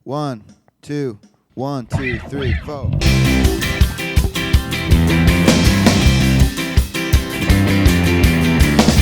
One, two, 1, 2, 3, 4.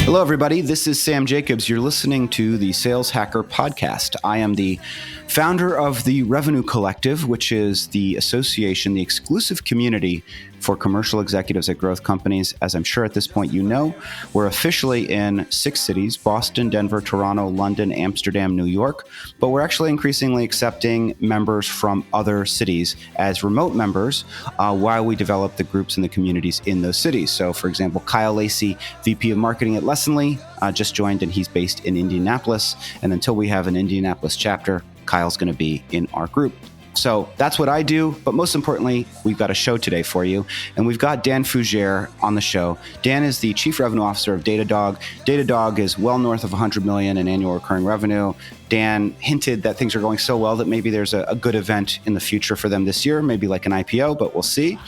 Hello, everybody. This is Sam Jacobs. You're listening to the Sales Hacker Podcast. I am the founder of the Revenue Collective, which is the association, the exclusive community for commercial executives at growth companies. As I'm sure at this point you know, we're officially in 6 cities: Boston, Denver, Toronto, London, Amsterdam, New York. But we're actually increasingly accepting members from other cities as remote members while we develop the groups and the communities in those cities. So, for example, Kyle Lacey, VP of Marketing at Lessonly, just joined, and he's based in Indianapolis. And until we have an Indianapolis chapter, Kyle's going to be in our group. So that's what I do. But most importantly, we've got a show today for you. And we've got Dan Fougere on the show. Dan is the Chief Revenue Officer of Datadog. Datadog is well north of $100 million in annual recurring revenue. Dan hinted that things are going so well that maybe there's a good event in the future for them this year, maybe like an IPO, but we'll see.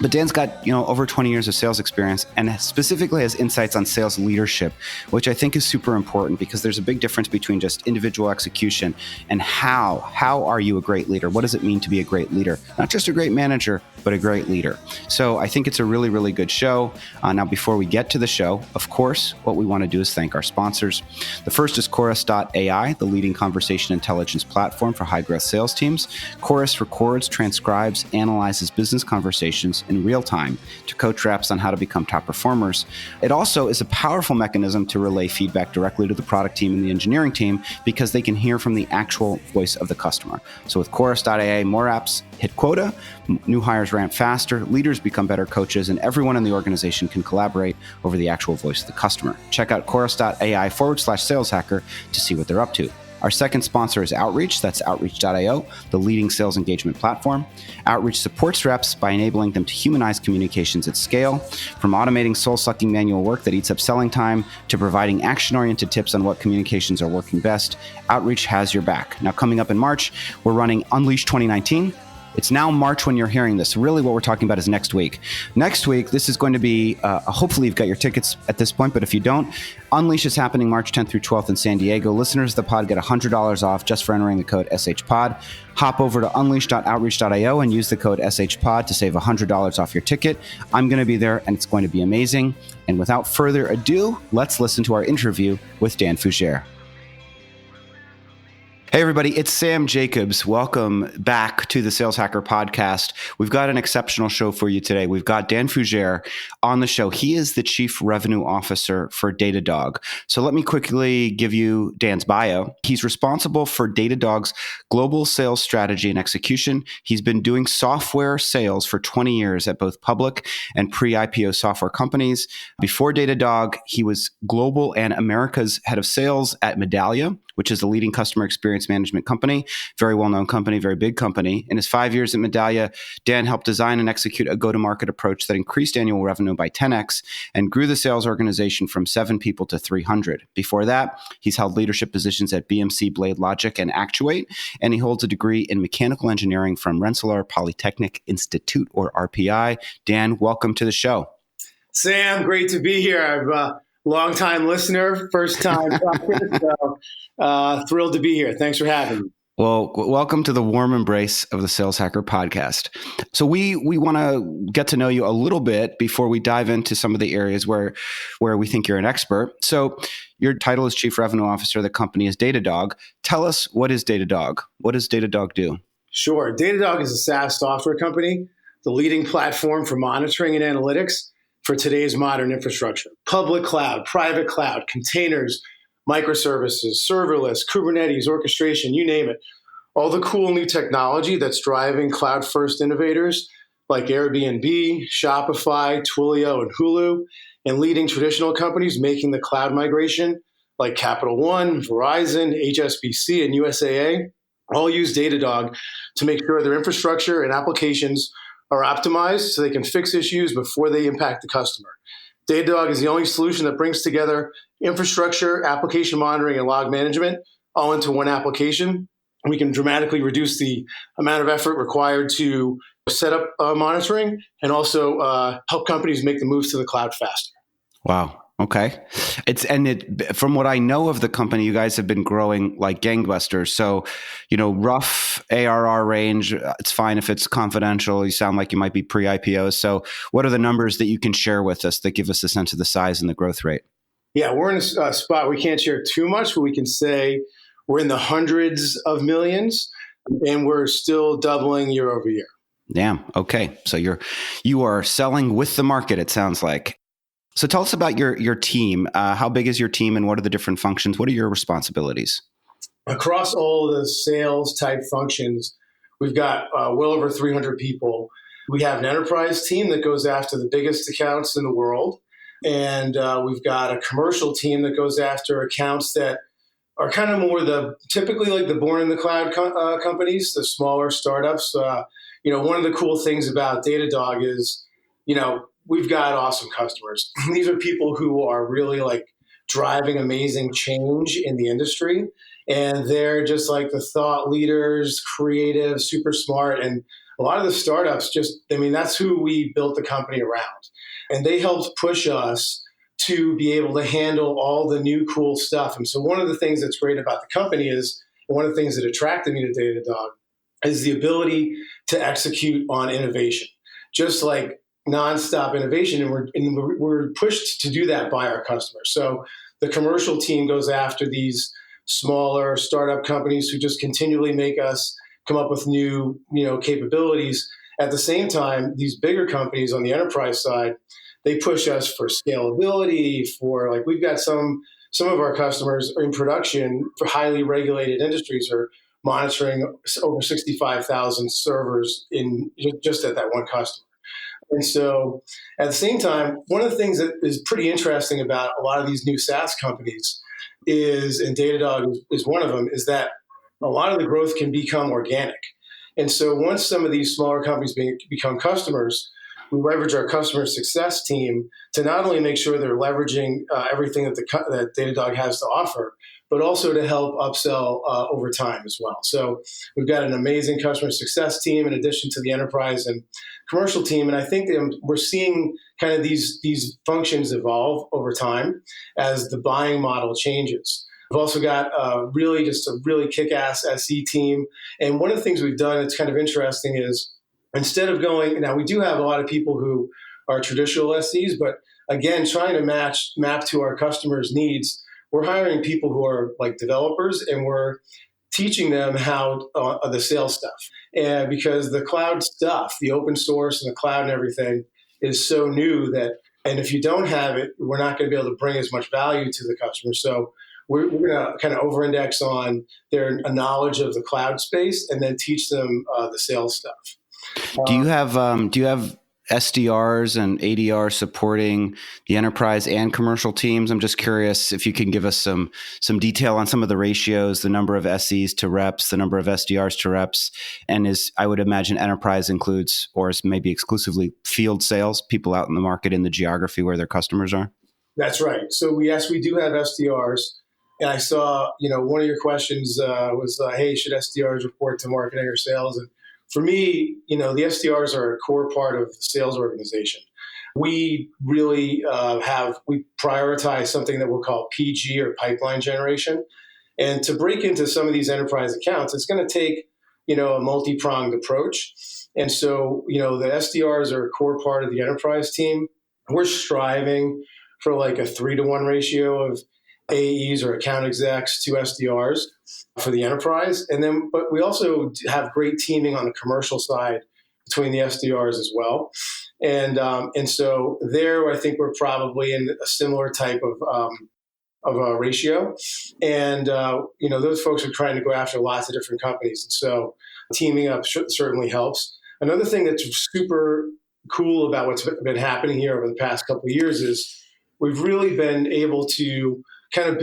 But Dan's got, over 20 years of sales experience and specifically has insights on sales leadership, which I think is super important because there's a big difference between just individual execution and how are you a great leader? What does it mean to be a great leader? Not just a great manager, but a great leader. So I think it's a really, really good show. Now, before we get to the show, of course, what we want to do is thank our sponsors. The first is Chorus.ai, the leading conversation intelligence platform for high-growth sales teams. Chorus records, transcribes, analyzes business conversations in real time to coach reps on how to become top performers. It also is a powerful mechanism to relay feedback directly to the product team and the engineering team because they can hear from the actual voice of the customer. So with Chorus.ai, more apps hit quota, new hires ramp faster, leaders become better coaches, and everyone in the organization can collaborate over the actual voice of the customer. Check out chorus.ai/saleshacker to see what they're up to. Our second sponsor is Outreach. That's Outreach.io, the leading sales engagement platform. Outreach supports reps by enabling them to humanize communications at scale, from automating soul-sucking manual work that eats up selling time to providing action-oriented tips on what communications are working best. Outreach has your back. Now, coming up in March, we're running Unleash 2019. It's now March when you're hearing this. Really what we're talking about is next week. Next week, this is going to be, hopefully you've got your tickets at this point, but if you don't, Unleash is happening March 10th through 12th in San Diego. Listeners of the pod get $100 off just for entering the code SHPod. Hop over to unleash.outreach.io and use the code SHPod to save $100 off your ticket. I'm going to be there, and it's going to be amazing. And without further ado, let's listen to our interview with Dan Fougere. Hey, everybody, it's Sam Jacobs. Welcome back to the Sales Hacker Podcast. We've got an exceptional show for you today. We've got Dan Fougere on the show. He is the Chief Revenue Officer for Datadog. So let me quickly give you Dan's bio. He's responsible for Datadog's global sales strategy and execution. He's been doing software sales for 20 years at both public and pre-IPO software companies. Before Datadog, he was global and America's head of sales at Medallia, which is the leading customer experience management company, very well-known company, very big company. In his 5 years at Medallia, Dan helped design and execute a go-to-market approach that increased annual revenue by 10x and grew the sales organization from 7 people to 300. Before that, he's held leadership positions at BMC, Blade Logic, and Actuate, and he holds a degree in mechanical engineering from Rensselaer Polytechnic Institute, or RPI. Dan, welcome to the show. Sam, great to be here. I'm long-time listener, first-time talker, so thrilled to be here. Thanks for having me. Well, welcome to the warm embrace of the Sales Hacker Podcast. So we want to get to know you a little bit before we dive into some of the areas where we think you're an expert. So your title is Chief Revenue Officer. The company is Datadog. Tell us, what is Datadog? What does Datadog do? Sure. Datadog is a SaaS software company, the leading platform for monitoring and analytics for today's modern infrastructure. Public cloud, private cloud, containers, microservices, serverless, Kubernetes, orchestration, you name it. All the cool new technology that's driving cloud-first innovators like Airbnb, Shopify, Twilio, and Hulu, and leading traditional companies making the cloud migration like Capital One, Verizon, HSBC, and USAA all use Datadog to make sure their infrastructure and applications are optimized so they can fix issues before they impact the customer. Datadog is the only solution that brings together infrastructure, application monitoring, and log management all into one application. We can dramatically reduce the amount of effort required to set up monitoring and also help companies make the moves to the cloud faster. Wow. Okay. From what I know of the company, you guys have been growing like gangbusters. So, rough ARR range, it's fine if it's confidential. You sound like you might be pre-IPO. So what are the numbers that you can share with us that give us a sense of the size and the growth rate? Yeah, we're in a spot we can't share too much, but we can say we're in the hundreds of millions and we're still doubling year over year. Damn. Okay. So you are selling with the market, it sounds like. So tell us about your team. How big is your team and what are the different functions? What are your responsibilities? Across all the sales type functions, we've got well over 300 people. We have an enterprise team that goes after the biggest accounts in the world. And we've got a commercial team that goes after accounts that are kind of more typically like the born in the cloud companies, the smaller startups. One of the cool things about Datadog is, we've got awesome customers. These are people who are really like driving amazing change in the industry. And they're just like the thought leaders, creative, super smart. And a lot of the startups that's who we built the company around. And they helped push us to be able to handle all the new cool stuff. And so one of the things that's great about the company is, one of the things that attracted me to Datadog is the ability to execute on innovation, just like nonstop innovation. And we're pushed to do that by our customers. So the commercial team goes after these smaller startup companies who just continually make us come up with new, capabilities. At the same time, these bigger companies on the enterprise side, they push us for scalability, we've got some of our customers in production for highly regulated industries are monitoring over 65,000 servers just at that one customer. And so at the same time, one of the things that is pretty interesting about a lot of these new SaaS companies and Datadog is one of them, is that a lot of the growth can become organic. And so once some of these smaller companies become customers, we leverage our customer success team to not only make sure they're leveraging everything that Datadog has to offer, but also to help upsell over time as well. So we've got an amazing customer success team in addition to the enterprise and commercial team. And I think we're seeing kind of these functions evolve over time as the buying model changes. We've also got really kick-ass SE team. And one of the things we've done that's kind of interesting is, instead of now we do have a lot of people who are traditional SEs, but again, trying to map to our customers' needs, we're hiring people who are like developers and we're teaching them how the sales stuff. And because the cloud stuff, the open source and the cloud and everything is so new and if you don't have it, we're not going to be able to bring as much value to the customer. So we're going to kind of over-index on their knowledge of the cloud space and then teach them the sales stuff. Do you have SDRs and ADRs supporting the enterprise and commercial teams? I'm just curious if you can give us some detail on some of the ratios, the number of SEs to reps, the number of SDRs to reps, and I would imagine enterprise includes, or is maybe exclusively, field sales, people out in the market in the geography where their customers are. That's right. So we do have SDRs. And I saw, one of your questions was, hey, should SDRs report to marketing or sales? And for me, the SDRs are a core part of the sales organization. We really we prioritize something that we'll call PG, or pipeline generation. And to break into some of these enterprise accounts, it's going to take, a multi-pronged approach. And so, the SDRs are a core part of the enterprise team. We're striving for like a 3-to-1 ratio of AEs or account execs to SDRs for the enterprise. But we also have great teaming on the commercial side between the SDRs as well. And so there, I think we're probably in a similar type of a ratio. And, those folks are trying to go after lots of different companies. And so teaming up certainly helps. Another thing that's super cool about what's been happening here over the past couple of years is we've really been able to kind of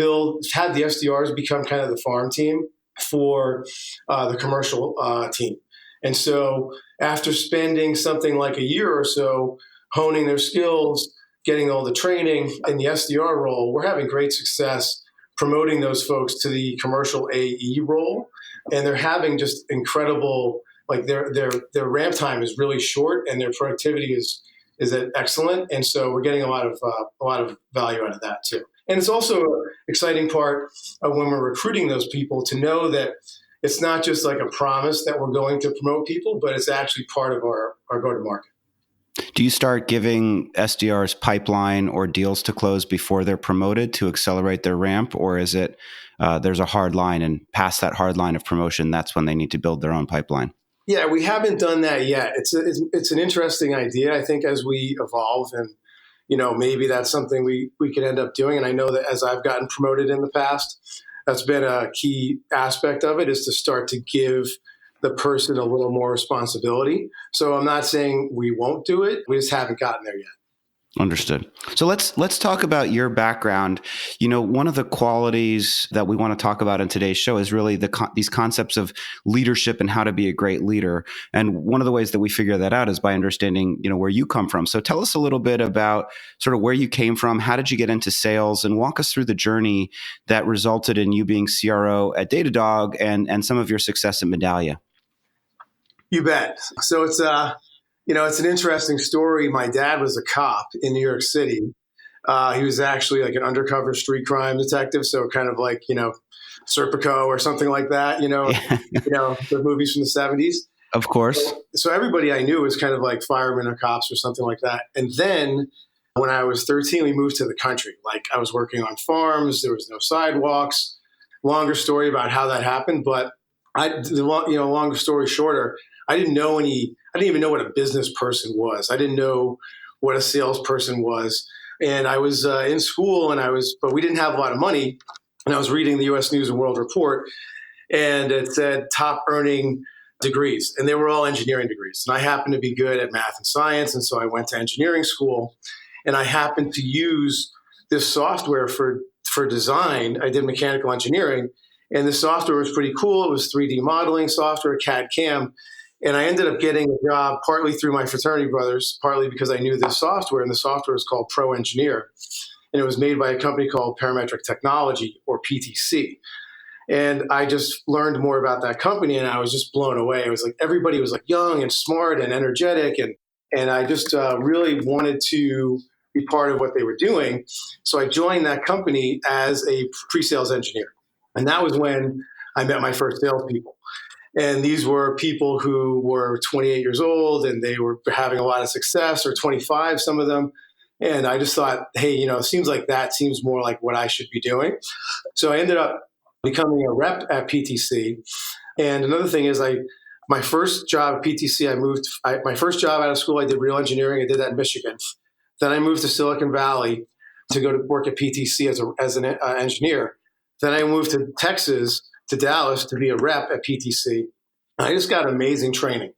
had the SDRs become kind of the farm team for the commercial team. And so after spending something like a year or so honing their skills, getting all the training in the SDR role, we're having great success promoting those folks to the commercial AE role. And they're having just incredible, like their ramp time is really short and their productivity is is excellent, and so we're getting a lot of value out of that too. And it's also an exciting part of when we're recruiting those people to know that it's not just like a promise that we're going to promote people, but it's actually part of our go-to-market. Do you start giving SDRs pipeline or deals to close before they're promoted to accelerate their ramp? Or is it there's a hard line, and past that hard line of promotion, that's when they need to build their own pipeline? Yeah, we haven't done that yet. It's an interesting idea. I think as we evolve, and maybe that's something we could end up doing. And I know that as I've gotten promoted in the past, that's been a key aspect of it, is to start to give the person a little more responsibility. So I'm not saying we won't do it. We just haven't gotten there yet. Understood. So let's talk about your background. One of the qualities that we want to talk about in today's show is really these concepts of leadership and how to be a great leader. And one of the ways that we figure that out is by understanding, where you come from. So tell us a little bit about sort of where you came from, how did you get into sales, and walk us through the journey that resulted in you being CRO at Datadog and some of your success at Medallia. You bet. So it's it's an interesting story. My dad was a cop in New York City. He was actually like an undercover street crime detective. So kind of like, Serpico or something like that, the movies from the 70s. Of course. So everybody I knew was kind of like firemen or cops or something like that. And then when I was 13, we moved to the country. Like I was working on farms. There was no sidewalks. Longer story about how that happened. But longer story shorter, I didn't even know what a business person was. I didn't know what a salesperson was. And I was in school but we didn't have a lot of money. And I was reading the U.S. News and World Report, and it said top earning degrees, and they were all engineering degrees. And I happened to be good at math and science. And so I went to engineering school, and I happened to use this software for design. I did mechanical engineering, and the software was pretty cool. It was 3D modeling software, CAD CAM. And I ended up getting a job partly through my fraternity brothers, partly because I knew this software, and the software is called Pro Engineer. And it was made by a company called Parametric Technology, or PTC. And I just learned more about that company, and I was just blown away. It was like everybody was like young and smart and energetic, and I just really wanted to be part of what they were doing. So I joined that company as a pre-sales engineer. And that was when I met my first salespeople. And these were people who were 28 years old, and they were having a lot of success, or 25, some of them. And I just thought, hey, it seems more like what I should be doing. So I ended up becoming a rep at PTC. And another thing is my first job at PTC, my first job out of school, I did real engineering. I did that in Michigan. Then I moved to Silicon Valley to go to work at PTC as an engineer. Then I moved to Texas, to Dallas, to be a rep at PTC. I just got amazing training.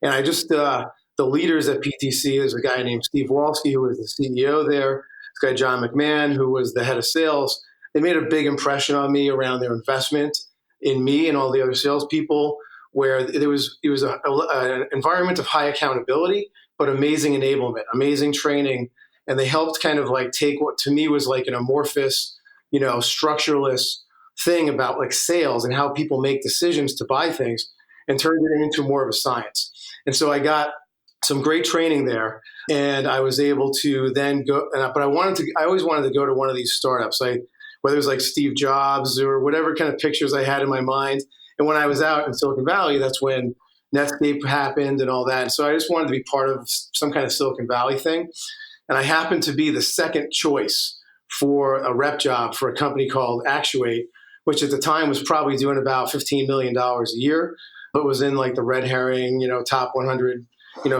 And I just, the leaders at PTC, there's a guy named Steve Walski, who was the CEO there. This guy, John McMahon, who was the head of sales. They made a big impression on me around their investment in me and all the other salespeople, where it was an environment of high accountability, but amazing enablement, amazing training. And they helped kind of like take what to me was like an amorphous, structureless thing about like sales and how people make decisions to buy things, and turned it into more of a science. And so I got some great training there, and I was able to then go, but I always wanted to go to one of these startups, whether it was like Steve Jobs or whatever kind of pictures I had in my mind. And when I was out in Silicon Valley, that's when Netscape happened and all that. And so I just wanted to be part of some kind of Silicon Valley thing. And I happened to be the second choice for a rep job for a company called Actuate, which at the time was probably doing about $15 million a year, but was in like the red herring, top 100,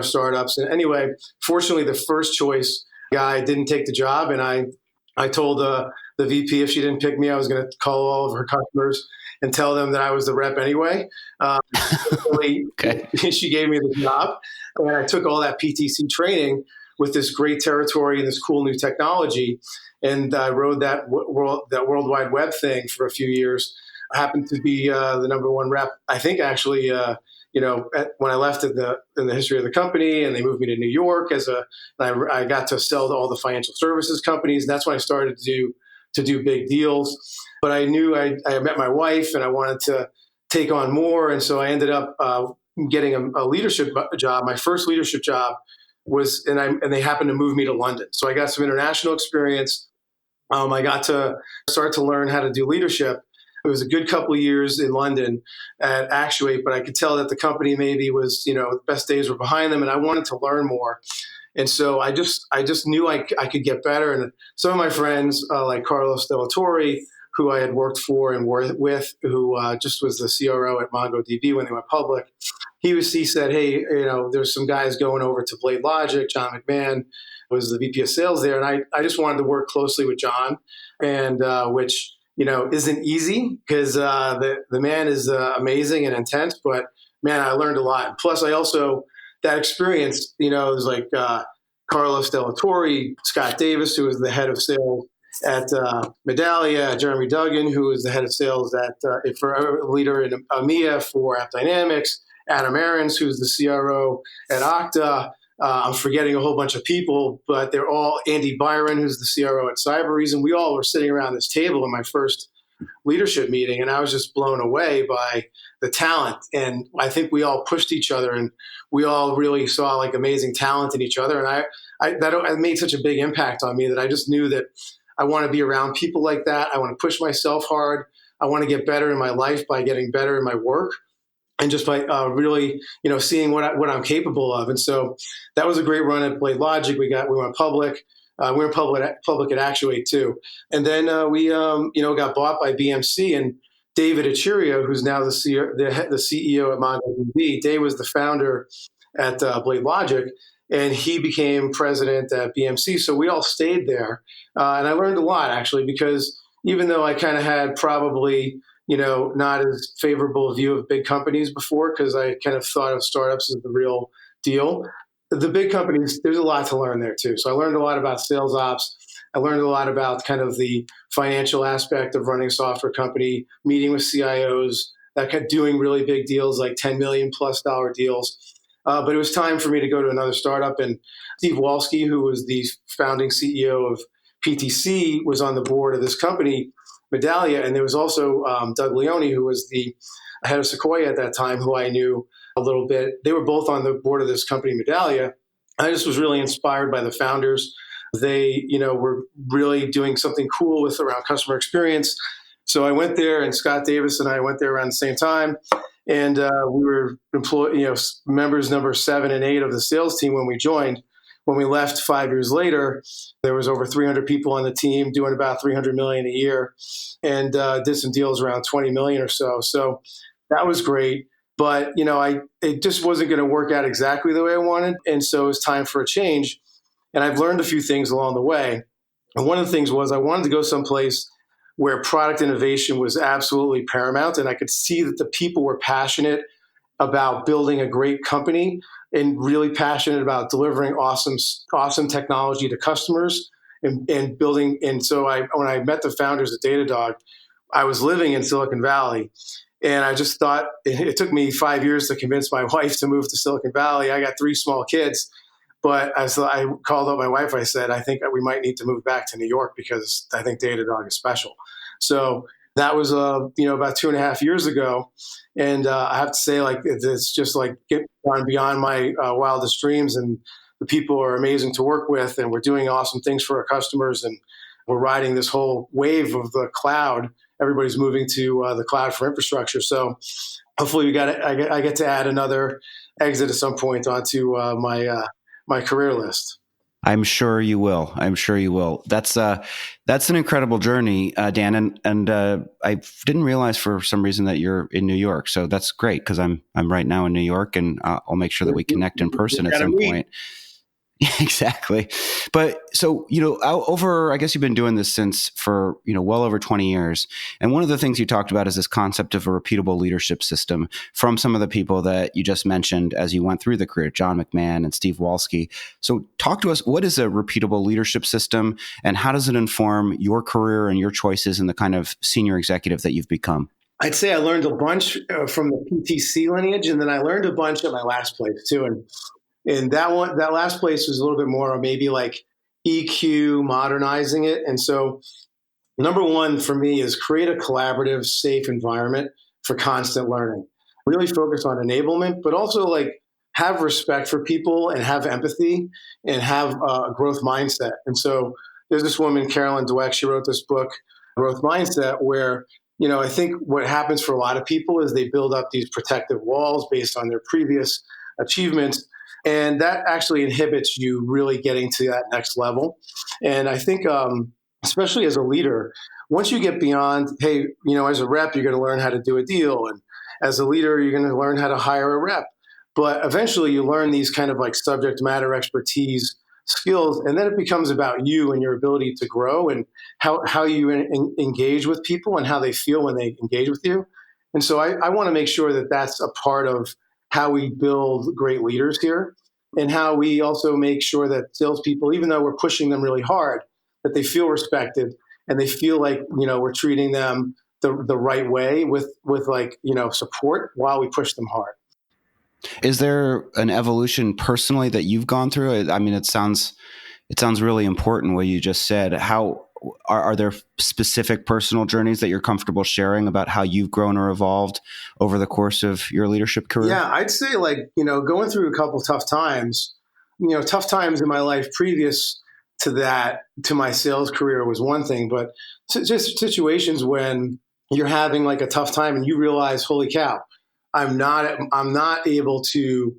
startups. And anyway, fortunately, the first choice guy didn't take the job. And I told the VP if she didn't pick me, I was going to call all of her customers and tell them that I was the rep anyway. Okay. She gave me the job, and I took all that PTC training with this great territory and this cool new technology. And I rode that World Wide Web thing for a few years. I happened to be the number one rep, I think, actually, when I left in the history of the company, and they moved me to New York I got to sell to all the financial services companies. And that's when I started to do big deals. But I knew I met my wife, and I wanted to take on more. And so I ended up getting a leadership job. My first leadership job and they happened to move me to London. So I got some international experience. I got to start to learn how to do leadership. It was a good couple of years in London at Actuate, but I could tell that the company maybe was, the best days were behind them, and I wanted to learn more. And so I just knew I could get better. And some of my friends, like Carlos Delatorre, who I had worked for and worked with, who just was the CRO at MongoDB when they went public, he said, hey, there's some guys going over to Blade Logic. John McMahon was the VP of sales there. And I just wanted to work closely with John, and which, isn't easy because the man is amazing and intense. But, man, I learned a lot. Plus, that experience, it was like Carlos Delatorre, Scott Davis, who was the head of sales at Medallia, Jeremy Duggan, who was the head of sales for a leader in EMEA for AppDynamics, Adam Aarons, who's the CRO at Okta. I'm forgetting a whole bunch of people, but they're all Andy Byron, who's the CRO at Cybereason. We all were sitting around this table in my first leadership meeting, and I was just blown away by the talent. And I think we all pushed each other, and we all really saw like amazing talent in each other. And that made such a big impact on me that I just knew that I want to be around people like that. I want to push myself hard. I want to get better in my life by getting better in my work, and just by really, seeing what I'm capable of. And so that was a great run at Blade Logic. We went public. We were public at Actuate too. And then we got bought by BMC, and David Achirio, who's now the CEO at MongoDB. Dave was the founder at Blade Logic, and he became president at BMC. So we all stayed there. And I learned a lot, actually, because even though I kind of had probably, not as favorable a view of big companies before, because I kind of thought of startups as the real deal, the big companies, there's a lot to learn there too. So I learned a lot about sales ops. I learned a lot about kind of the financial aspect of running a software company, meeting with CIOs, that kept doing really big deals, like $10 million plus deals. But it was time for me to go to another startup. And Steve Walski, who was the founding CEO of PTC, was on the board of this company, Medallia. And there was also Doug Leone, who was the head of Sequoia at that time, who I knew a little bit. They were both on the board of this company, Medallia. I just was really inspired by the founders. They, were really doing something cool around customer experience. So I went there, and Scott Davis and I went there around the same time. And we were members number 7 and 8 of the sales team when we joined. When we left 5 years later, there was over 300 people on the team doing about $300 million a year, and did some deals around 20 million or so. So that was great. But, it just wasn't going to work out exactly the way I wanted. And so it was time for a change. And I've learned a few things along the way. And one of the things was I wanted to go someplace where product innovation was absolutely paramount. And I could see that the people were passionate about building a great company and really passionate about delivering awesome technology to customers and building. And so when I met the founders of Datadog, I was living in Silicon Valley. And I just thought it took me 5 years to convince my wife to move to Silicon Valley. I got 3 small kids, but I called up my wife. I said, I think that we might need to move back to New York because I think Datadog is special. So that was, about 2.5 years ago. And I have to say, it's just gone beyond my wildest dreams. And the people are amazing to work with, and we're doing awesome things for our customers. And we're riding this whole wave of the cloud. Everybody's moving to the cloud for infrastructure. So hopefully I get to add another exit at some point onto my career list. I'm sure you will. That's an incredible journey, Dan. And I didn't realize for some reason that you're in New York. So that's great, because I'm right now in New York, and I'll make sure that we connect in person at some point. Exactly. But so, I guess you've been doing this for well over 20 years. And one of the things you talked about is this concept of a repeatable leadership system from some of the people that you just mentioned as you went through the career, John McMahon and Steve Walski. So talk to us, what is a repeatable leadership system, and how does it inform your career and your choices and the kind of senior executive that you've become? I'd say I learned a bunch from the PTC lineage, and then I learned a bunch at my last place too. And that last place was a little bit more maybe like EQ, modernizing it. And so number one for me is create a collaborative, safe environment for constant learning. Really focus on enablement, but also have respect for people and have empathy and have a growth mindset. And so there's this woman, Carolyn Dweck, she wrote this book, Growth Mindset, where, I think what happens for a lot of people is they build up these protective walls based on their previous achievements. And that actually inhibits you really getting to that next level. And I think, especially as a leader, once you get beyond, hey, as a rep, you're going to learn how to do a deal. And as a leader, you're going to learn how to hire a rep. But eventually you learn these kind of like subject matter expertise skills. And then it becomes about you and your ability to grow and how you engage with people and how they feel when they engage with you. And so I want to make sure that that's a part of how we build great leaders here, and how we also make sure that salespeople, even though we're pushing them really hard, that they feel respected and they feel like, we're treating them the right way with like, support while we push them hard. Is there an evolution personally that you've gone through? I mean, it sounds really important what you just said. How are there specific personal journeys that you're comfortable sharing about how you've grown or evolved over the course of your leadership career? Yeah, I'd say going through a couple tough times in my life previous to that, to my sales career was one thing, but just situations when you're having like a tough time and you realize, holy cow, I'm not able to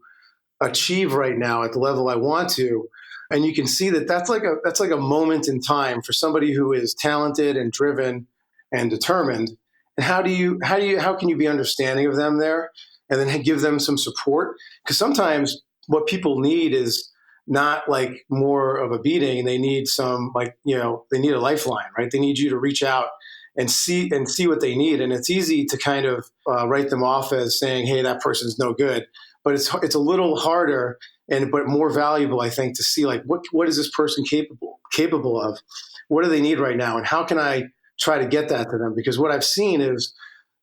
achieve right now at the level I want to. And you can see that that's like a moment in time for somebody who is talented and driven and determined. And how can you be understanding of them there and then give them some support? Because sometimes what people need is not like more of a beating. They need some they need a lifeline, right? They need you to reach out and see what they need. And it's easy to kind of write them off as saying, hey, that person's no good. But it's a little harder but more valuable, I think, to see like what is this person capable of? What do they need right now? And how can I try to get that to them? Because what I've seen is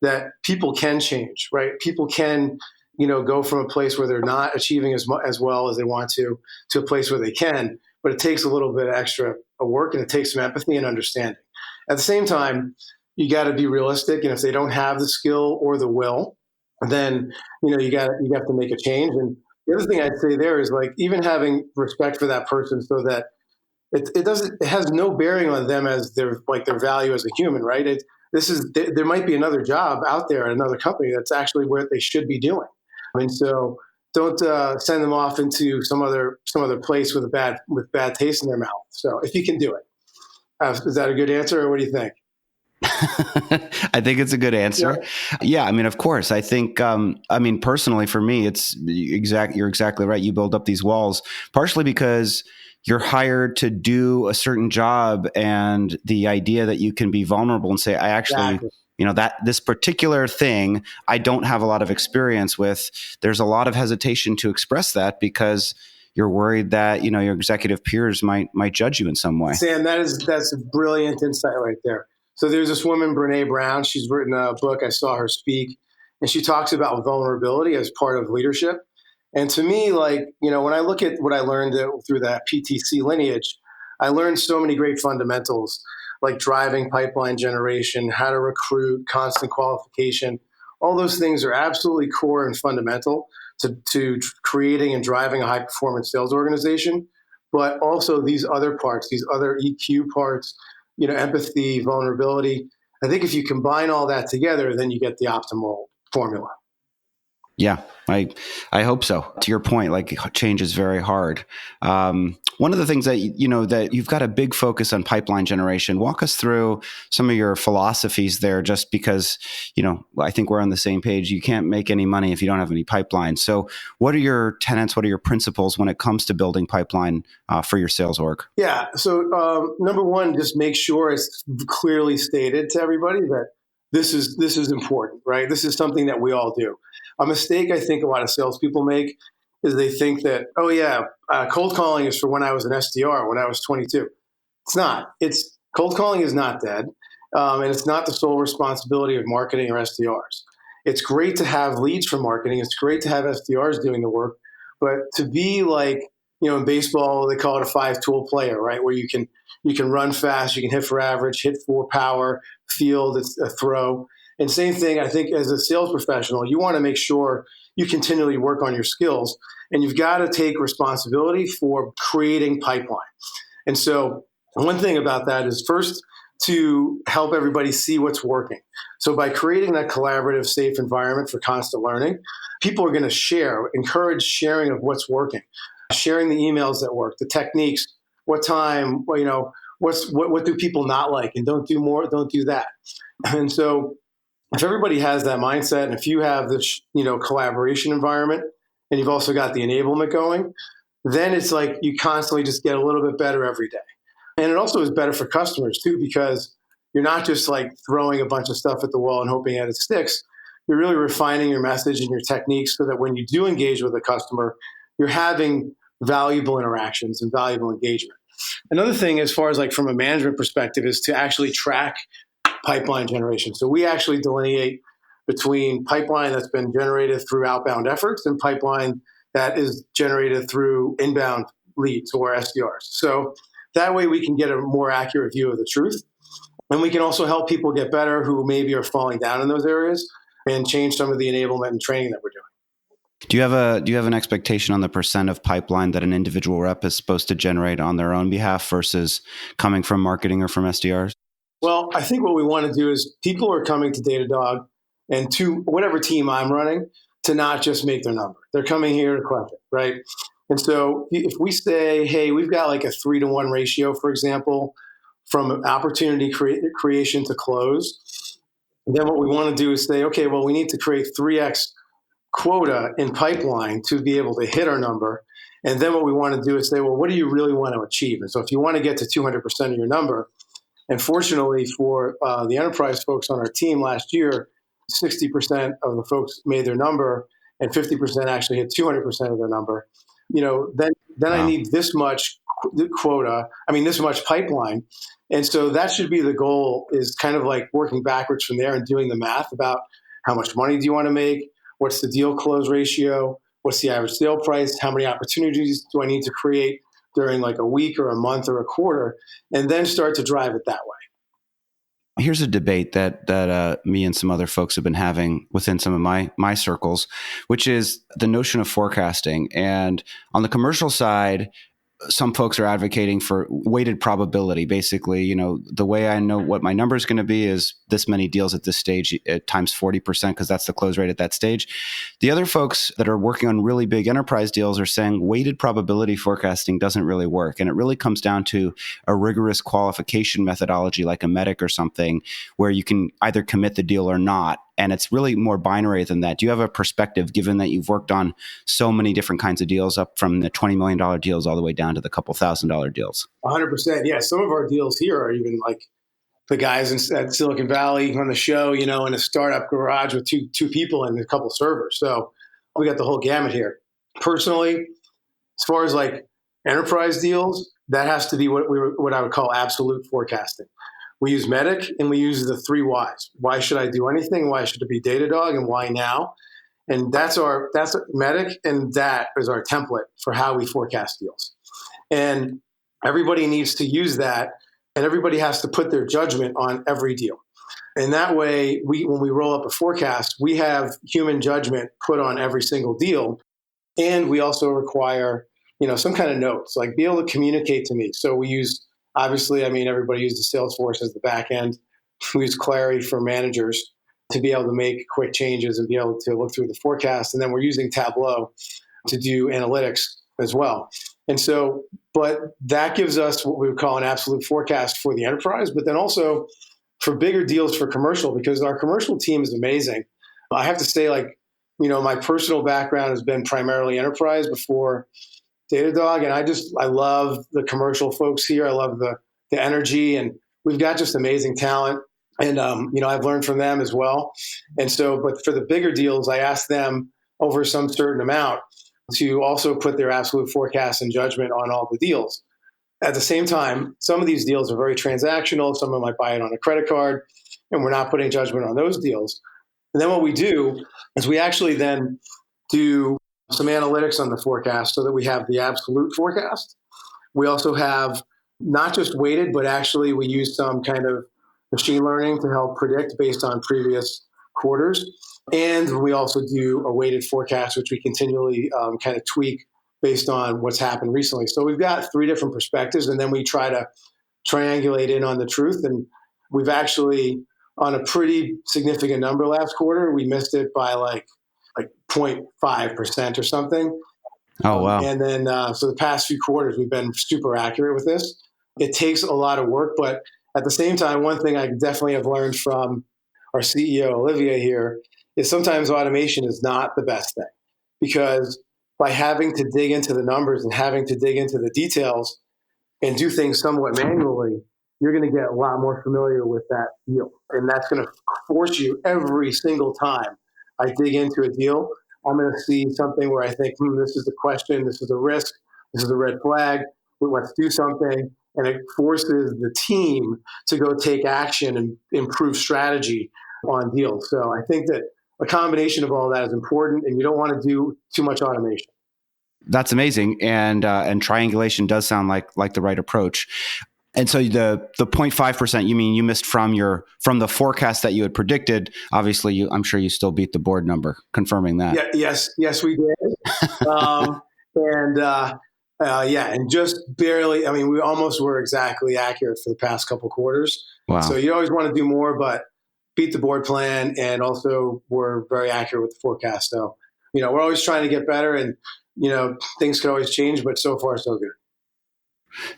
that people can change, right? People can, go from a place where they're not achieving as well as they want to a place where they can. But it takes a little bit of extra work, and it takes some empathy and understanding. At the same time, you got to be realistic, and if they don't have the skill or the will, then you have to make a change. And the other thing I'd say there is like even having respect for that person, so that it has no bearing on them as their value as a human, right? There might be another job out there at another company that's actually what they should be doing. I mean, so don't send them off into some other place with bad taste in their mouth. So if you can do it. Is that a good answer, or what do you think? I think it's a good answer. Yeah. I mean, of course, I think, personally for me, you're exactly right. You build up these walls partially because you're hired to do a certain job, and the idea that you can be vulnerable and say, I actually, that this particular thing, I don't have a lot of experience with. There's a lot of hesitation to express that because you're worried that, your executive peers might judge you in some way. Sam, that's a brilliant insight right there. So there's this woman, Brene Brown. She's written a book. I saw her speak, and she talks about vulnerability as part of leadership. And to me, when I look at what I learned through that PTC lineage, I learned so many great fundamentals, like driving pipeline generation, how to recruit, constant qualification. All those things are absolutely core and fundamental to creating and driving a high-performance sales organization. But also these other parts, these other EQ parts, empathy, vulnerability. I think if you combine all that together, then you get the optimal formula. Yeah, I hope so. To your point, like change is very hard. One of the things that, that you've got a big focus on pipeline generation. Walk us through some of your philosophies there, just because, I think we're on the same page. You can't make any money if you don't have any pipeline. So what are your tenets? What are your principles when it comes to building pipeline for your sales org? Yeah. So number one, just make sure it's clearly stated to everybody that this is important, right? This is something that we all do. A mistake I think a lot of salespeople make is they think that, cold calling is for when I was an SDR, when I was 22. It's not. Cold calling is not dead, and it's not the sole responsibility of marketing or SDRs. It's great to have leads from marketing. It's great to have SDRs doing the work, but to be like, in baseball, they call it a 5-tool player, right? Where you can run fast, you can hit for average, hit for power, field, it's a throw. And same thing, I think, as a sales professional, you want to make sure you continually work on your skills, and you've got to take responsibility for creating pipeline. And so one thing about that is first to help everybody see what's working. So by creating that collaborative, safe environment for constant learning, people are going to encourage sharing of what's working, sharing the emails that work, the techniques, what time, what do people not like, and don't do more, don't do that. And so if everybody has that mindset, and if you have this, collaboration environment, and you've also got the enablement going, then it's like you constantly just get a little bit better every day. And it also is better for customers too, because you're not just like throwing a bunch of stuff at the wall and hoping that it sticks. You're really refining your message and your techniques so that when you do engage with a customer, you're having valuable interactions and valuable engagement. Another thing, as far as like from a management perspective, is to actually track pipeline generation. So we actually delineate between pipeline that's been generated through outbound efforts and pipeline that is generated through inbound leads or SDRs. So that way we can get a more accurate view of the truth. And we can also help people get better who maybe are falling down in those areas and change some of the enablement and training that we're doing. Do you have an expectation on the percent of pipeline that an individual rep is supposed to generate on their own behalf versus coming from marketing or from SDRs? Well, I think what we want to do is people are coming to Datadog and to whatever team I'm running to not just make their number. They're coming here to crush it, right? And so if we say, hey, we've got like a 3-to-1 ratio, for example, from opportunity creation to close, then what we want to do is say, okay, well, we need to create 3x quota in pipeline to be able to hit our number. And then what we want to do is say, well, what do you really want to achieve? And so if you want to get to 200% of your number, and fortunately for the enterprise folks on our team last year, 60% of the folks made their number and 50% actually hit 200% of their number. Then wow. I need this much quota, this much pipeline. And so that should be the goal, is kind of like working backwards from there and doing the math about how much money do you want to make? What's the deal close ratio? What's the average sale price? How many opportunities do I need to create during like a week or a month or a quarter? And then start to drive it that way. Here's a debate that me and some other folks have been having within some of my circles, which is the notion of forecasting. And on the commercial side, some folks are advocating for weighted probability. Basically, the way I know what my number is going to be is this many deals at this stage times 40%, because that's the close rate at that stage. The other folks that are working on really big enterprise deals are saying weighted probability forecasting doesn't really work. And it really comes down to a rigorous qualification methodology like a MEDDIC or something, where you can either commit the deal or not. And it's really more binary than that. Do you have a perspective, given that you've worked on so many different kinds of deals, up from the $20 million deals all the way down to the couple $1,000 deals? 100%. Yeah. Some of our deals here are even like the guys at Silicon Valley on the show, in a startup garage with two people and a couple servers. So we got the whole gamut here. Personally, as far as like enterprise deals, that has to be what I would call absolute forecasting. We use MEDDIC and we use the 3 whys. Why should I do anything? Why should it be Datadog? And why now? And that's MEDDIC, and that is our template for how we forecast deals. And everybody needs to use that, and everybody has to put their judgment on every deal. And that way, when we roll up a forecast, we have human judgment put on every single deal. And we also require, some kind of notes, like be able to communicate to me. So we use, obviously, everybody uses Salesforce as the back end. We use Clary for managers to be able to make quick changes and be able to look through the forecast. And then we're using Tableau to do analytics as well. And so, but that gives us what we would call an absolute forecast for the enterprise, but then also for bigger deals for commercial, because our commercial team is amazing. I have to say, my personal background has been primarily enterprise before Datadog, and I love the commercial folks here. I love the energy, and we've got just amazing talent. And, I've learned from them as well. And so, but for the bigger deals, I ask them over some certain amount to also put their absolute forecast and judgment on all the deals. At the same time, some of these deals are very transactional. Someone might buy it on a credit card, and we're not putting judgment on those deals. And then what we do is we actually then do some analytics on the forecast so that we have the absolute forecast. We also have not just weighted, but actually we use some kind of machine learning to help predict based on previous quarters. And we also do a weighted forecast, which we continually kind of tweak based on what's happened recently. So we've got 3 different perspectives, and then we try to triangulate in on the truth. And we've actually, on a pretty significant number last quarter, we missed it by like 0.5% or something. Oh, wow. And then, so the past few quarters, we've been super accurate with this. It takes a lot of work, but at the same time, one thing I definitely have learned from our CEO, Olivia here, is sometimes automation is not the best thing, because by having to dig into the numbers and having to dig into the details and do things somewhat manually, you're going to get a lot more familiar with that deal. And that's going to force you every single time I dig into a deal, I'm going to see something where I think, this is the question, this is the risk, this is the red flag, let's do something. And it forces the team to go take action and improve strategy on deals. So I think that a combination of all that is important, and you don't want to do too much automation. That's amazing. And triangulation does sound like the right approach. And so the 0.5%, you mean you missed from the forecast that you had predicted. Obviously, I'm sure you still beat the board number, confirming that. Yeah, yes, we did. And just barely. I mean, we almost were exactly accurate for the past couple quarters. Wow. So you always want to do more, but beat the board plan, and also we're very accurate with the forecast. So, we're always trying to get better, and things can always change, but so far so good.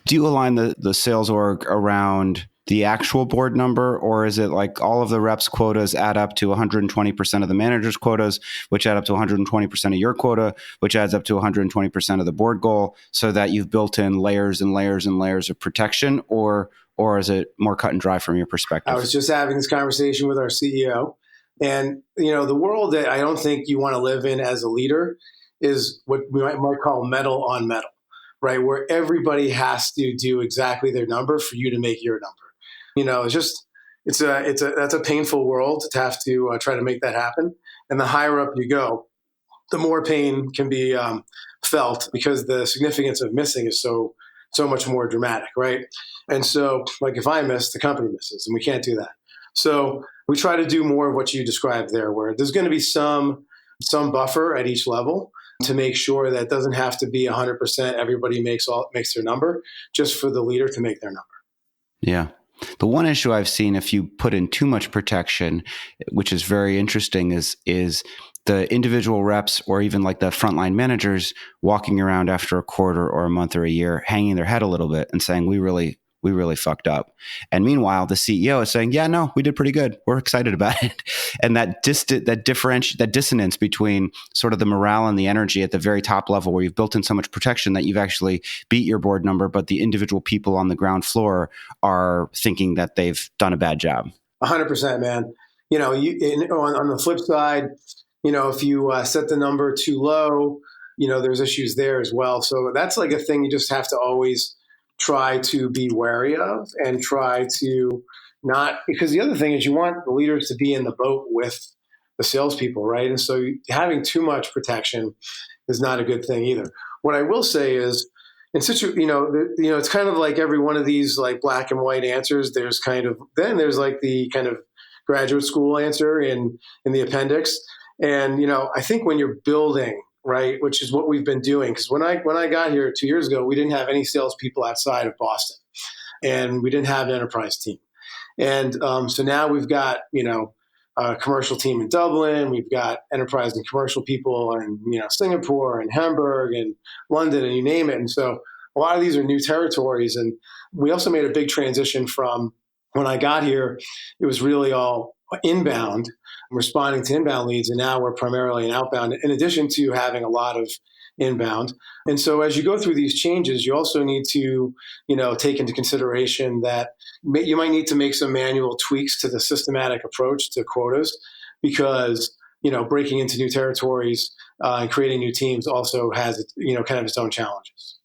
Do you align the sales org around the actual board number, or is it like all of the reps' quotas add up to 120% of the manager's quotas, which add up to 120% of your quota, which adds up to 120% of the board goal, so that you've built in layers and layers and layers of protection, or is it more cut and dry from your perspective? I was just having this conversation with our CEO, and the world that I don't think you want to live in as a leader is what we might call metal on metal. Right, where everybody has to do exactly their number for you to make your number. That's a painful world to have to try to make that happen. And the higher up you go, the more pain can be felt, because the significance of missing is so much more dramatic, right? And so, like, if I miss, the company misses, and we can't do that. So we try to do more of what you described there, where there's going to be some buffer at each level, to make sure that it doesn't have to be 100% everybody makes their number, just for the leader to make their number. Yeah. The one issue I've seen, if you put in too much protection, which is very interesting, is the individual reps, or even like the frontline managers, walking around after a quarter or a month or a year, hanging their head a little bit and saying, we really fucked up. And meanwhile, the CEO is saying, yeah, no, we did pretty good. We're excited about it. And that dissonance between sort of the morale and the energy at the very top level, where you've built in so much protection that you've actually beat your board number, but the individual people on the ground floor are thinking that they've done a bad job. 100%, man. On the flip side, if you set the number too low, there's issues there as well. So that's like a thing you just have to always try to be wary of, and try to not, because the other thing is you want the leaders to be in the boat with the salespeople, right? And so having too much protection is not a good thing either. What I will say is, it's kind of like every one of these like black and white answers. There's like the kind of graduate school answer in the appendix. And I think when you're building, right, which is what we've been doing. Because when I got here 2 years ago, we didn't have any salespeople outside of Boston, and we didn't have an enterprise team. And so now we've got a commercial team in Dublin, we've got enterprise and commercial people in Singapore and Hamburg and London, and you name it. And so a lot of these are new territories, and we also made a big transition from when I got here. It was really all inbound, responding to inbound leads, and now we're primarily an outbound, in addition to having a lot of inbound. And so as you go through these changes, you also need to take into consideration that you might need to make some manual tweaks to the systematic approach to quotas, because breaking into new territories and creating new teams also has kind of its own challenges.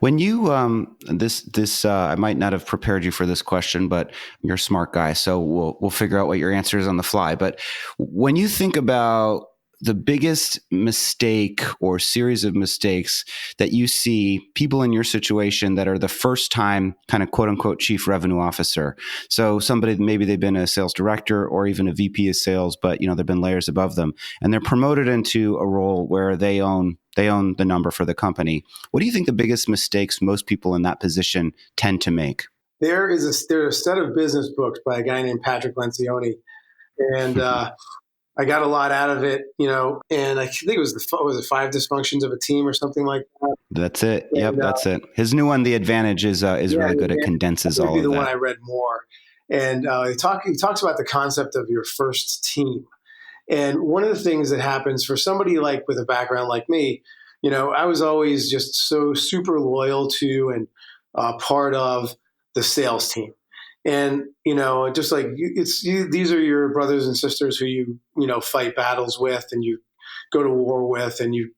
When you I might not have prepared you for this question, but you're a smart guy, so we'll figure out what your answer is on the fly. But when you think about the biggest mistake or series of mistakes that you see people in your situation that are the first time kind of quote unquote chief revenue officer? So somebody, maybe they've been a sales director or even a VP of sales, but there've been layers above them, and they're promoted into a role where they own the number for the company. What do you think the biggest mistakes most people in that position tend to make? There's a set of business books by a guy named Patrick Lencioni, and I got a lot out of it, and I think it was the 5 dysfunctions of a team or something like that. That's it. Yep, that's it. His new one, The Advantage, is really good. It condenses all of that. The one I read more, and he talks about the concept of your first team. And one of the things that happens for somebody like with a background like me, I was always just so super loyal to and part of the sales team. And, just like these are your brothers and sisters who you fight battles with and you go to war with and you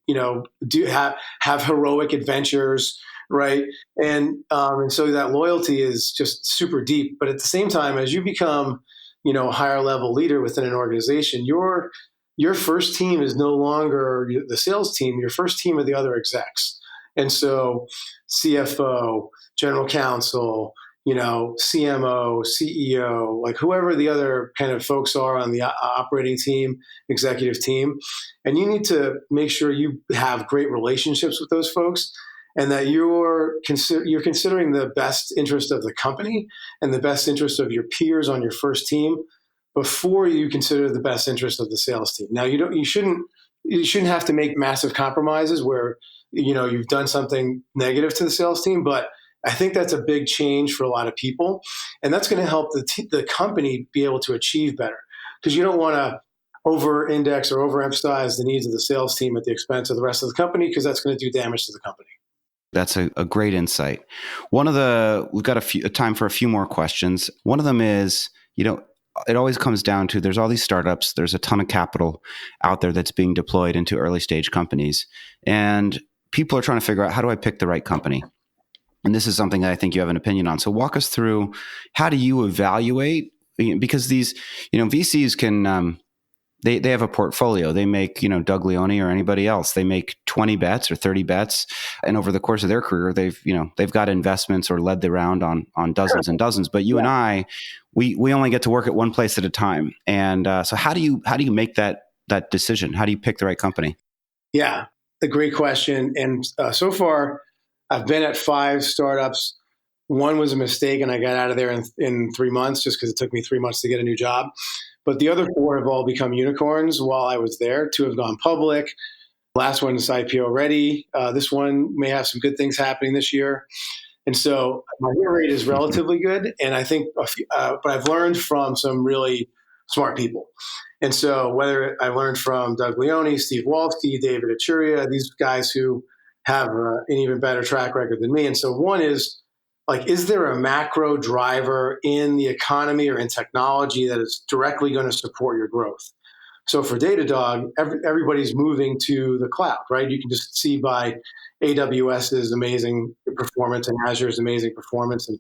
do have heroic adventures. Right. And so that loyalty is just super deep. But at the same time, as you become, a higher level leader within an organization, your first team is no longer the sales team. Your first team are the other execs. And so CFO, general counsel, CMO, CEO, like whoever the other kind of folks are on the operating team, executive team. And you need to make sure you have great relationships with those folks and that you're considering the best interest of the company and the best interest of your peers on your first team before you consider the best interest of the sales team. Now, you shouldn't have to make massive compromises where, you've done something negative to the sales team, but I think that's a big change for a lot of people, and that's going to help the company be able to achieve better, because you don't want to over-index or overemphasize the needs of the sales team at the expense of the rest of the company, because that's going to do damage to the company. That's a great insight. We've got time for a few more questions. One of them is, it always comes down to there's all these startups, there's a ton of capital out there that's being deployed into early stage companies, and people are trying to figure out, how do I pick the right company? And this is something that I think you have an opinion on. So walk us through, how do you evaluate? Because these, VCs can, they have a portfolio. They make, Doug Leone or anybody else, they make 20 bets or 30 bets. And over the course of their career, they've got investments or led the round on dozens and dozens. But you and I, we only get to work at one place at a time. And so how do you make that decision? How do you pick the right company? Yeah, a great question. And so far, I've been at 5 startups. One was a mistake, and I got out of there in 3 months just because it took me 3 months to get a new job. But the other 4 have all become unicorns while I was there. 2 have gone public. Last one is IPO ready. This one may have some good things happening this year. And so my hit rate is relatively good. And I think, but I've learned from some really smart people. And so whether I learned from Doug Leone, Steve Walski, David Achuria, these guys who have an even better track record than me. And so one is, is there a macro driver in the economy or in technology that is directly going to support your growth? So for Datadog, everybody's moving to the cloud, right? You can just see by AWS's amazing performance and Azure's amazing performance and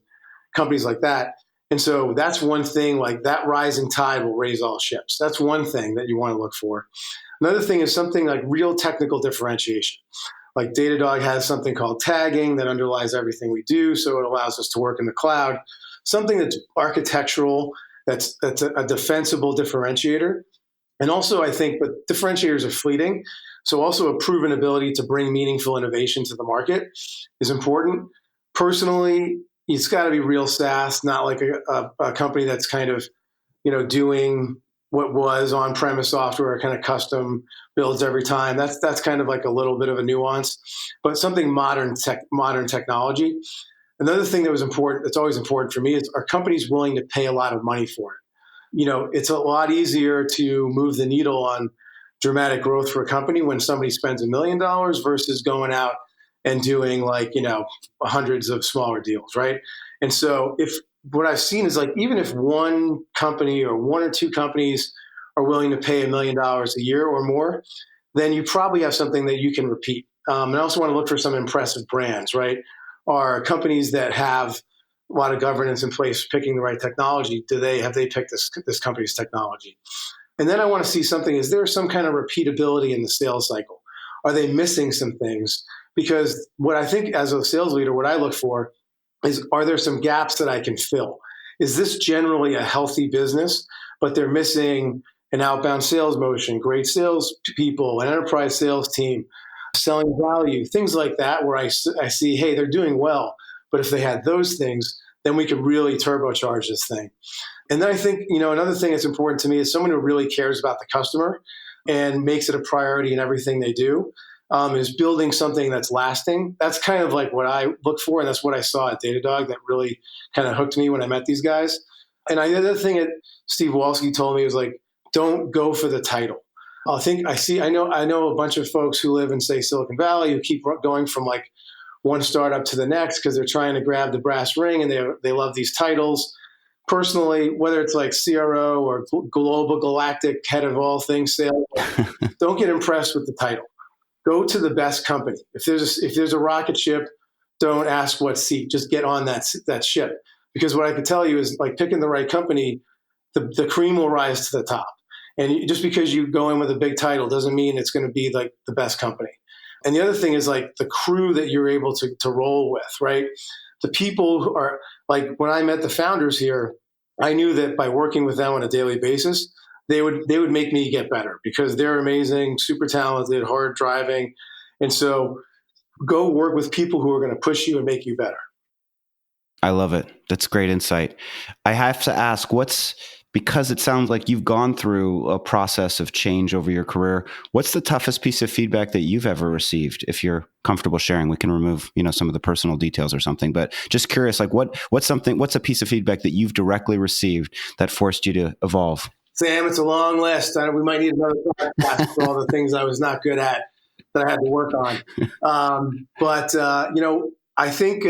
companies like that. And so that's one thing, like that rising tide will raise all ships. That's one thing that you want to look for. Another thing is something like real technical differentiation. Like Datadog has something called tagging that underlies everything we do, so it allows us to work in the cloud. Something that's architectural, that's a defensible differentiator. And also, I think, but differentiators are fleeting. So also a proven ability to bring meaningful innovation to the market is important. Personally, it's got to be real SaaS, not like a company that's kind of, doing what was on-premise software, kind of custom builds every time. That's kind of like a little bit of a nuance, but something modern technology. Another thing that was important, that's always important for me, is are companies willing to pay a lot of money for it? It's a lot easier to move the needle on dramatic growth for a company when somebody spends $1 million versus going out and doing hundreds of smaller deals, right? And so what I've seen is even if one company or 1 or 2 companies are willing to pay $1 million a year or more, then you probably have something that you can repeat. And I also want to look for some impressive brands, right? Are companies that have a lot of governance in place picking the right technology? Have they picked this company's technology? And then I want to see something, is there some kind of repeatability in the sales cycle? Are they missing some things? Because what I think as a sales leader, what I look for is, are there some gaps that I can fill? Is this generally a healthy business, but they're missing an outbound sales motion, great sales people, an enterprise sales team, selling value, things like that, where I see, hey, they're doing well. But if they had those things, then we could really turbocharge this thing. And then I think, another thing that's important to me is someone who really cares about the customer and makes it a priority in everything they do, is building something that's lasting. That's kind of like what I look for. And that's what I saw at Datadog that really kind of hooked me when I met these guys. And the other thing that Steve Walski told me was like, don't go for the title. I know a bunch of folks who live in, say, Silicon Valley, who keep going from like one startup to the next because they're trying to grab the brass ring, and they love these titles. Personally, whether it's like CRO or global galactic head of all things sales, don't get impressed with the title. Go to the best company. If there's a rocket ship, don't ask what seat. Just get on that ship. Because what I could tell you is, like, picking the right company, the cream will rise to the top. And just because you go in with a big title doesn't mean it's going to be like the best company. And the other thing is like the crew that you're able to roll with, right? The people who are, like, when I met the founders here, I knew that by working with them on a daily basis, they would make me get better because they're amazing, super talented, hard driving. And so go work with people who are going to push you and make you better. I love it. That's great insight. I have to ask, because it sounds like you've gone through a process of change over your career, what's the toughest piece of feedback that you've ever received? If you're comfortable sharing, we can remove, some of the personal details or something, but just curious, like what's a piece of feedback that you've directly received that forced you to evolve? Sam, it's a long list. We might need another podcast for all the things I was not good at that I had to work on. But I think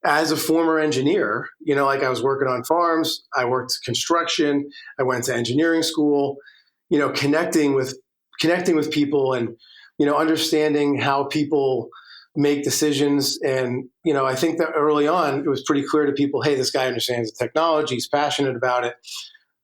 as a former engineer, like I was working on farms, I worked construction, I went to engineering school, connecting with people and, understanding how people make decisions. And, I think that early on, it was pretty clear to people, hey, this guy understands the technology, he's passionate about it,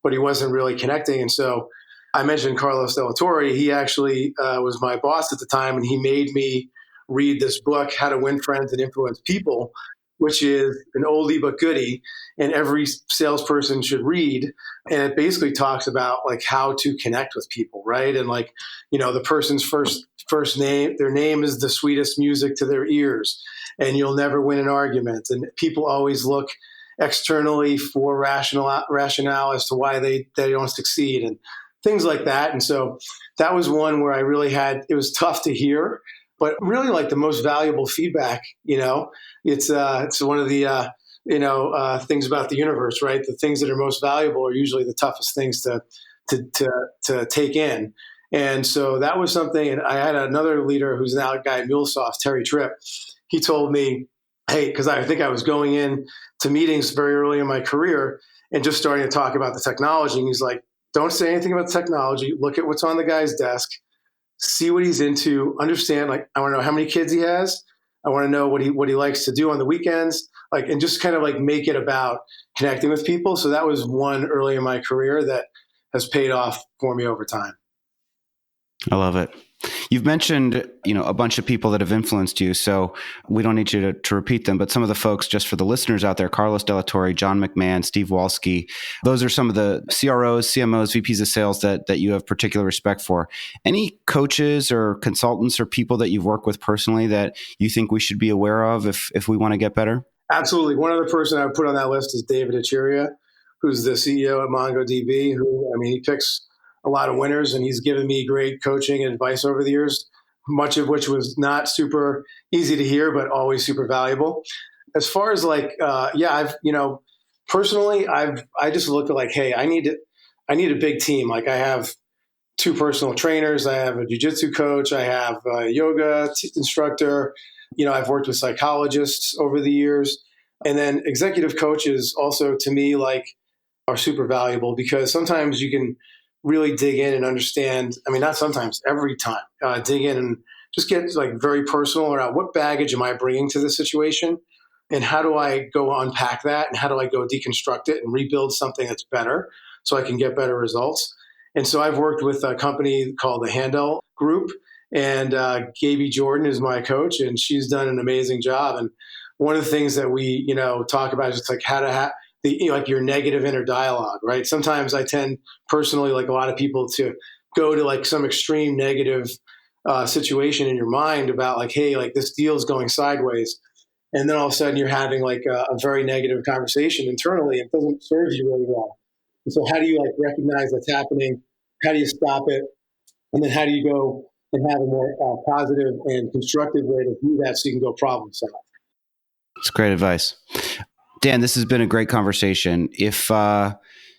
but he wasn't really connecting. And so I mentioned Carlos Del Torre. He actually was my boss at the time, and he made me read this book, How to Win Friends and Influence People, which is an oldie but goodie, and every salesperson should read. And it basically talks about like how to connect with people, right? And like, the person's first name, their name is the sweetest music to their ears, and you'll never win an argument. And people always look externally for rationale as to why they don't succeed and things like that. And so that was one where I really it was tough to hear, but really like the most valuable feedback. It's one of the things about the universe, right? The things that are most valuable are usually the toughest things to take in. And so that was something. And I had another leader who's now a guy at MuleSoft, Terry Tripp. He told me, hey, because I think I was going in to meetings very early in my career and just starting to talk about the technology. And he's like, don't say anything about the technology. Look at what's on the guy's desk. See what he's into. Understand, like, I want to know how many kids he has. I want to know what he likes to do on the weekends. Like, and just kind of like make it about connecting with people. So that was one early in my career that has paid off for me over time. I love it. You've mentioned, a bunch of people that have influenced you, so we don't need you to repeat them, but some of the folks, just for the listeners out there, Carlos Del Torre, John McMahon, Steve Walski, those are some of the CROs, CMOs, VPs of sales that you have particular respect for. Any coaches or consultants or people that you've worked with personally that you think we should be aware of if we want to get better? Absolutely. One other person I would put on that list is David Echeria, who's the CEO at MongoDB, he picks a lot of winners, and he's given me great coaching and advice over the years, much of which was not super easy to hear, but always super valuable. As far as like, personally, I just looked at like, hey, I need a big team. Like I have 2 personal trainers. I have a jiu-jitsu coach. I have a yoga instructor. I've worked with psychologists over the years. And then executive coaches also, to me, like, are super valuable because sometimes you can really dig in and understand. Not sometimes, every time, dig in and just get like very personal around what baggage am I bringing to the situation, and how do I go unpack that, and how do I go deconstruct it and rebuild something that's better so I can get better results. And so I've worked with a company called the Handel Group, and Gaby Jordan is my coach, and she's done an amazing job. And one of the things that we, talk about is just like how to have like your negative inner dialogue, right? Sometimes I tend personally, like a lot of people, to go to like some extreme negative situation in your mind about like, hey, like this deal is going sideways. And then all of a sudden you're having like a very negative conversation internally. It doesn't serve you really well. And so how do you like recognize that's happening? How do you stop it? And then how do you go and have a more positive and constructive way to view that so you can go problem solve? That's great advice. Dan, this has been a great conversation. If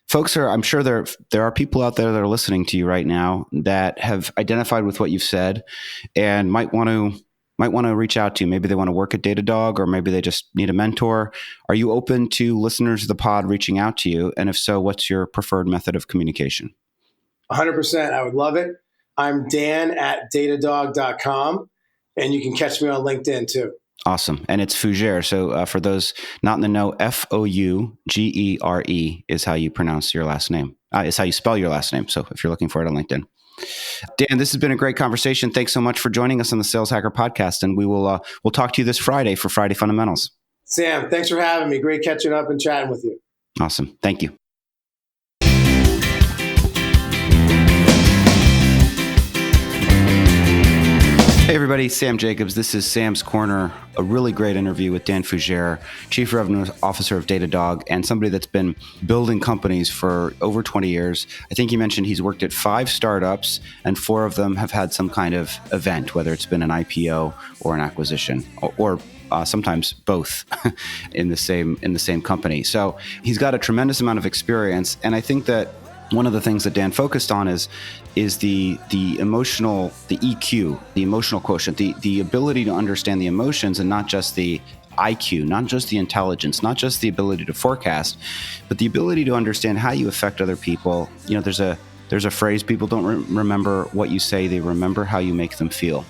folks I'm sure there are people out there that are listening to you right now that have identified with what you've said and might want to reach out to you. Maybe they want to work at Datadog, or maybe they just need a mentor. Are you open to listeners of the pod reaching out to you? And if so, what's your preferred method of communication? 100%. I would love it. I'm Dan at datadog.com, and you can catch me on LinkedIn too. Awesome. And it's Fougere. So for those not in the know, Fougere is how you pronounce your last name. Is how you spell your last name. So if you're looking for it on LinkedIn. Dan, this has been a great conversation. Thanks so much for joining us on the Sales Hacker Podcast. And we'll talk to you this Friday for Friday Fundamentals. Sam, thanks for having me. Great catching up and chatting with you. Awesome. Thank you. Hey everybody, Sam Jacobs. This is Sam's Corner, a really great interview with Dan Fougere, Chief Revenue Officer of Datadog, and somebody that's been building companies for over 20 years. I think he mentioned he's worked at 5 startups, and 4 of them have had some kind of event, whether it's been an IPO or an acquisition, or sometimes both in the same company. So he's got a tremendous amount of experience, and I think that one of the things that Dan focused on is the emotional, the EQ, the emotional quotient, the ability to understand the emotions and not just the IQ, not just the intelligence, not just the ability to forecast, but the ability to understand how you affect other people. There's a phrase, people don't remember what you say, they remember how you make them feel.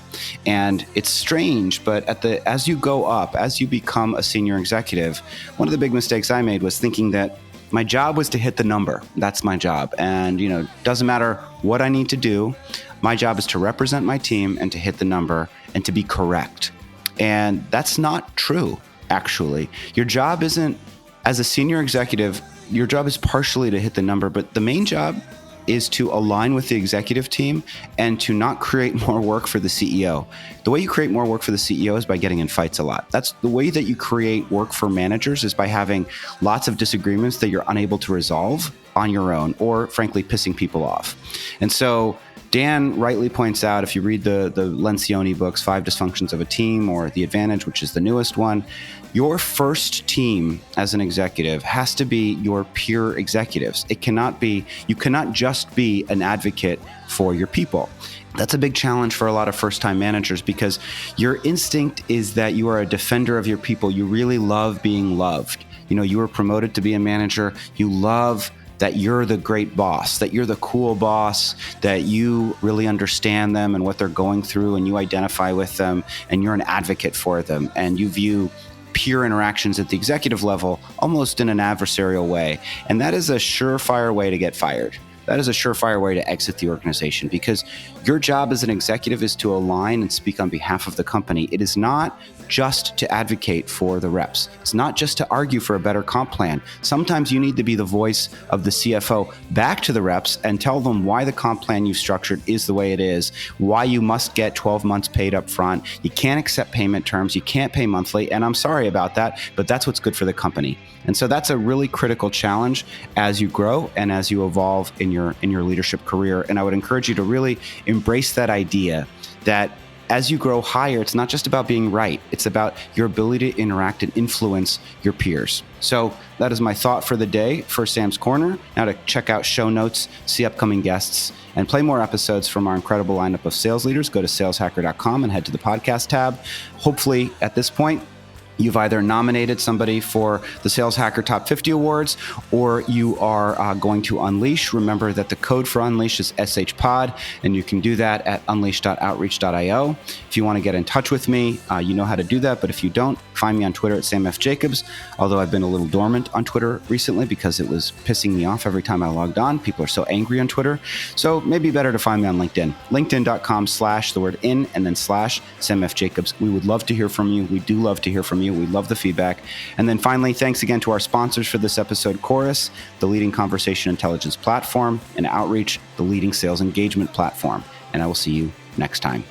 And it's strange, but as you go up, as you become a senior executive, one of the big mistakes I made was thinking that my job was to hit the number. That's my job. And, doesn't matter what I need to do. My job is to represent my team and to hit the number and to be correct. And that's not true, actually. Your job isn't, as a senior executive, your job is partially to hit the number, but the main job is to align with the executive team and to not create more work for the CEO. The way you create more work for the CEO is by getting in fights a lot. That's the way that you create work for managers, is by having lots of disagreements that you're unable to resolve on your own, or frankly, pissing people off. And so Dan rightly points out, if you read the Lencioni books, 5 Dysfunctions of a Team, or The Advantage, which is the newest one, your first team as an executive has to be your peer executives. You cannot just be an advocate for your people. That's a big challenge for a lot of first-time managers, because your instinct is that you are a defender of your people. You really love being loved. You were promoted to be a manager. You love that you're the great boss, that you're the cool boss, that you really understand them and what they're going through, and you identify with them, and you're an advocate for them, and you view peer interactions at the executive level almost in an adversarial way. And that is a surefire way to get fired. That is a surefire way to exit the organization, because your job as an executive is to align and speak on behalf of the company. It is not just to advocate for the reps. It's not just to argue for a better comp plan. Sometimes you need to be the voice of the CFO back to the reps and tell them why the comp plan you've structured is the way it is, why you must get 12 months paid up front. You can't accept payment terms. You can't pay monthly. And I'm sorry about that, but that's what's good for the company. And so that's a really critical challenge as you grow and as you evolve in your leadership career. And I would encourage you to really embrace that idea that as you grow higher, it's not just about being right. It's about your ability to interact and influence your peers. So that is my thought for the day for Sam's Corner. Now, to check out show notes, see upcoming guests, and play more episodes from our incredible lineup of sales leaders, go to saleshacker.com and head to the podcast tab. Hopefully, at this point, you've either nominated somebody for the Sales Hacker Top 50 Awards, or you are going to Unleash. Remember that the code for Unleash is SHPOD, and you can do that at unleash.outreach.io. If you want to get in touch with me, you know how to do that, but if you don't, find me on Twitter at Sam F. Jacobs, although I've been a little dormant on Twitter recently because it was pissing me off every time I logged on. People are so angry on Twitter, so maybe better to find me on LinkedIn. LinkedIn.com/in and then /Sam F. Jacobs. We would love to hear from you. We do love to hear from you. We love the feedback. And then finally, thanks again to our sponsors for this episode, Chorus, the leading conversation intelligence platform, and Outreach, the leading sales engagement platform. And I will see you next time.